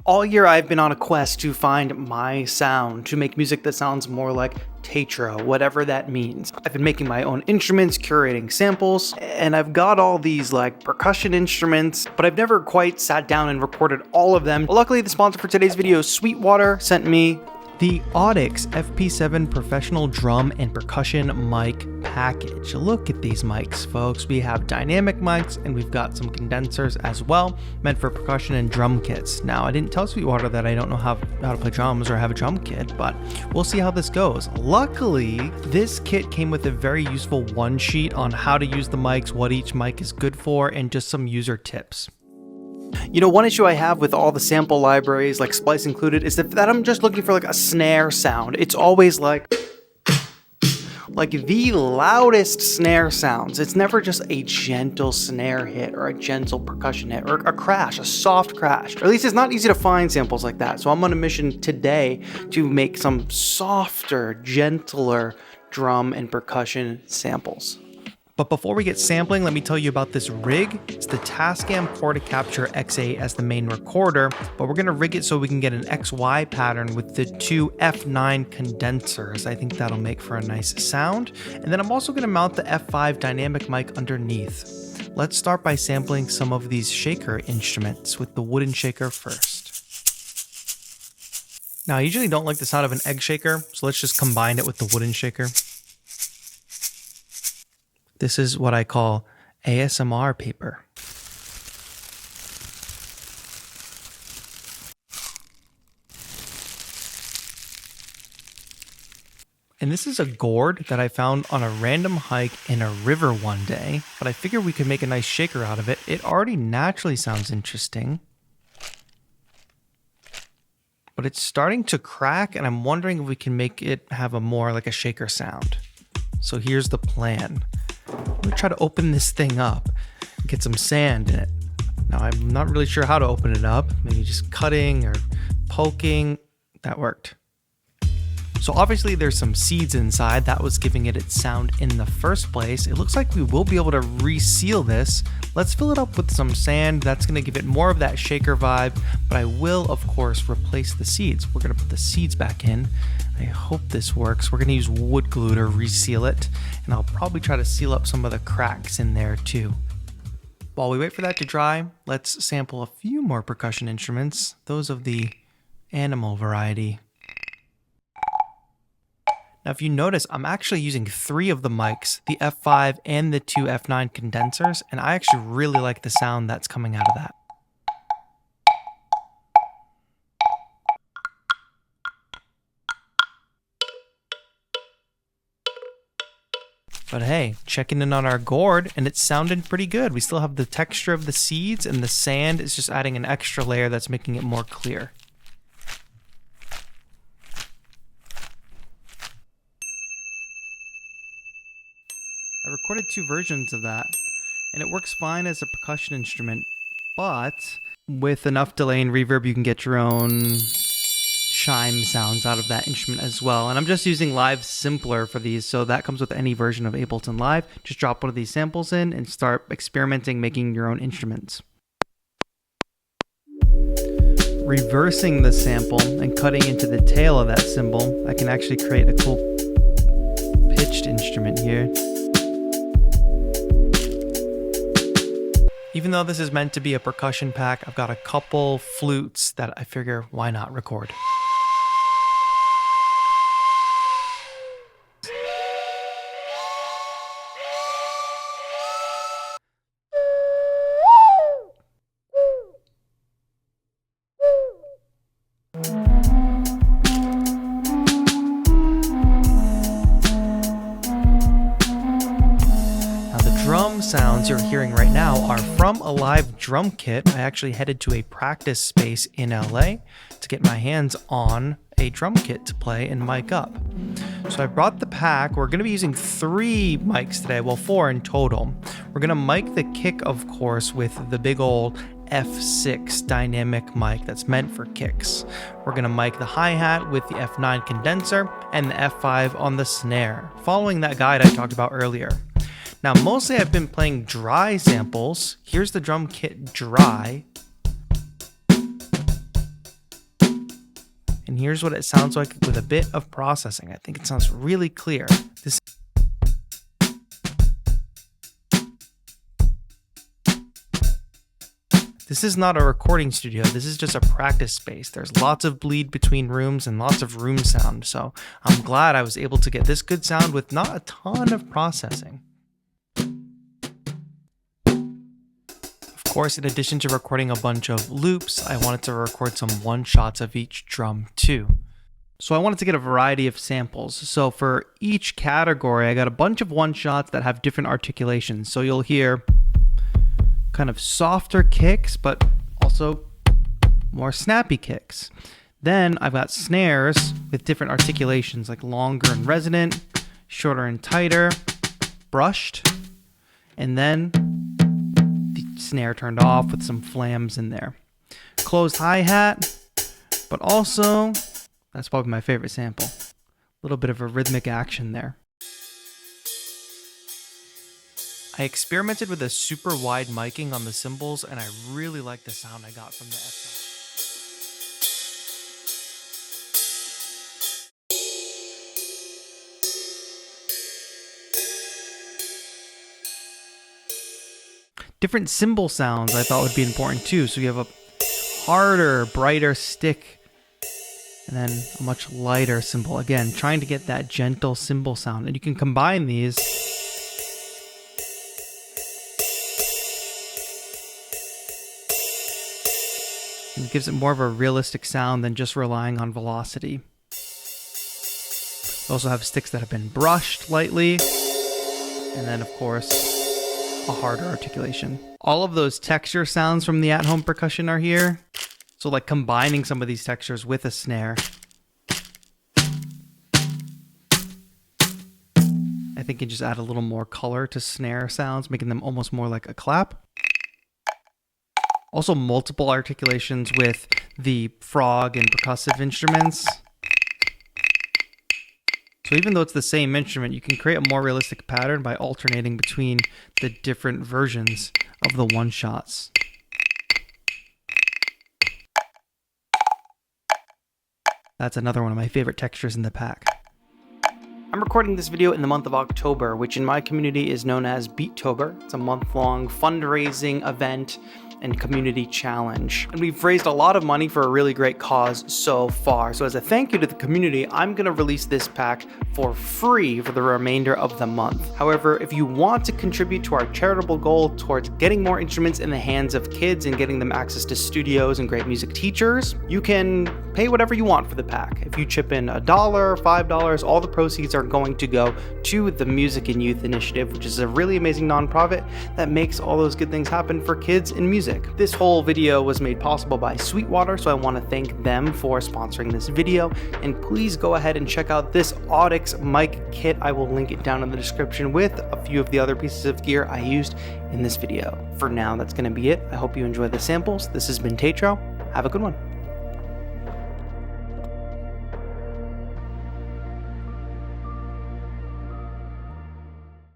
All year I've been on a quest to find my sound, to make music that sounds more like TAETRO, whatever that means. I've been making my own instruments, curating samples, and I've got all these like percussion instruments, but I've never quite sat down and recorded all of them. Luckily, the sponsor for today's video, Sweetwater, sent me the Audix FP7 Professional Drum and Percussion Mic Package. Look at these mics, folks. We have dynamic mics and we've got some condensers as well, meant for percussion and drum kits. Now, I didn't tell Sweetwater that I don't know how to play drums or have a drum kit, but we'll see how this goes. Luckily, this kit came with a very useful one sheet on how to use the mics, what each mic is good for, and just some user tips. You know, one issue I have with all the sample libraries, like Splice included, is that I'm just looking for like a snare sound. It's always like the loudest snare sounds. It's never just a gentle snare hit or a gentle percussion hit or a crash, a soft crash. Or at least it's not easy to find samples like that. So I'm on a mission today to make some softer, gentler drum and percussion samples. But before we get sampling, let me tell you about this rig. It's the Tascam Portacapture X8 as the main recorder, but we're gonna rig it so we can get an XY pattern with the two F9 condensers. I think that'll make for a nice sound. And then I'm also gonna mount the F5 dynamic mic underneath. Let's start by sampling some of these shaker instruments with the wooden shaker first. Now, I usually don't like the sound of an egg shaker, so let's just combine it with the wooden shaker. This is what I call ASMR paper. And this is a gourd that I found on a random hike in a river one day, but I figured we could make a nice shaker out of it. It already naturally sounds interesting, but it's starting to crack, and I'm wondering if we can make it have a more like a shaker sound. So here's the plan. I'm gonna try to open this thing up, get some sand in it. Now, I'm not really sure how to open it up. Maybe just cutting or poking. That worked. So obviously there's some seeds inside. That was giving it its sound in the first place. It looks like we will be able to reseal this. Let's fill it up with some sand. That's gonna give it more of that shaker vibe, but I will, of course, replace the seeds. We're gonna put the seeds back in. I hope this works. We're gonna use wood glue to reseal it, and I'll probably try to seal up some of the cracks in there too. While we wait for that to dry, let's sample a few more percussion instruments, those of the animal variety. Now, if you notice, I'm actually using 3 of the mics, the F5 and the 2 F9 condensers, and I actually really like the sound that's coming out of that. But hey, checking in on our gourd, and it's sounding pretty good. We still have the texture of the seeds, and the sand is just adding an extra layer that's making it more clear. I recorded 2 versions of that, and it works fine as a percussion instrument, but with enough delay and reverb, you can get your own chime sounds out of that instrument as well. And I'm just using Live Simpler for these, so that comes with any version of Ableton Live. Just drop one of these samples in and start experimenting, making your own instruments. Reversing the sample and cutting into the tail of that cymbal, I can actually create a cool pitched instrument here. Even though this is meant to be a percussion pack, I've got a couple flutes that I figure why not record. Drum sounds you're hearing right now are from a live drum kit. I actually headed to a practice space in LA to get my hands on a drum kit to play and mic up. So I brought the pack. We're going to be using 3 mics today, well 4 in total. We're going to mic the kick, of course, with the big old F6 dynamic mic that's meant for kicks. We're going to mic the hi-hat with the F9 condenser and the F5 on the snare, following that guide I talked about earlier. Now, mostly I've been playing dry samples. Here's the drum kit dry. And here's what it sounds like with a bit of processing. I think it sounds really clear. This is not a recording studio, this is just a practice space. There's lots of bleed between rooms and lots of room sound, so I'm glad I was able to get this good sound with not a ton of processing. Of course, in addition to recording a bunch of loops, I wanted to record some one-shots of each drum too. So I wanted to get a variety of samples. So for each category, I got a bunch of one-shots that have different articulations. So you'll hear kind of softer kicks, but also more snappy kicks. Then I've got snares with different articulations, like longer and resonant, shorter and tighter, brushed, and then the snare turned off with some flams in there. Closed hi-hat, but also, that's probably my favorite sample. A little bit of a rhythmic action there. I experimented with a super wide miking on the cymbals, and I really like the sound I got from the F. Different cymbal sounds I thought would be important too. So you have a harder, brighter stick, and then a much lighter cymbal. Again, trying to get that gentle cymbal sound, and you can combine these. It gives it more of a realistic sound than just relying on velocity. We also have sticks that have been brushed lightly, and then of course a harder articulation. All of those texture sounds from the at-home percussion are here. So like combining some of these textures with a snare, I think can just add a little more color to snare sounds, making them almost more like a clap. Also multiple articulations with the frog and percussive instruments. So even though it's the same instrument, you can create a more realistic pattern by alternating between the different versions of the one-shots. That's another one of my favorite textures in the pack. I'm recording this video in the month of October, which in my community is known as Beattober. It's a month-long fundraising event and community challenge. And we've raised a lot of money for a really great cause so far. So as a thank you to the community, I'm gonna release this pack for free for the remainder of the month. However, if you want to contribute to our charitable goal towards getting more instruments in the hands of kids and getting them access to studios and great music teachers, you can pay whatever you want for the pack. If you chip in $1, $5, all the proceeds are going to go to the Music and Youth Initiative, which is a really amazing nonprofit that makes all those good things happen for kids in music. This whole video was made possible by Sweetwater, so I want to thank them for sponsoring this video. And please go ahead and check out this Audix mic kit. I will link it down in the description with a few of the other pieces of gear I used in this video. For now, that's going to be it. I hope you enjoy the samples. This has been TAETRO. Have a good one.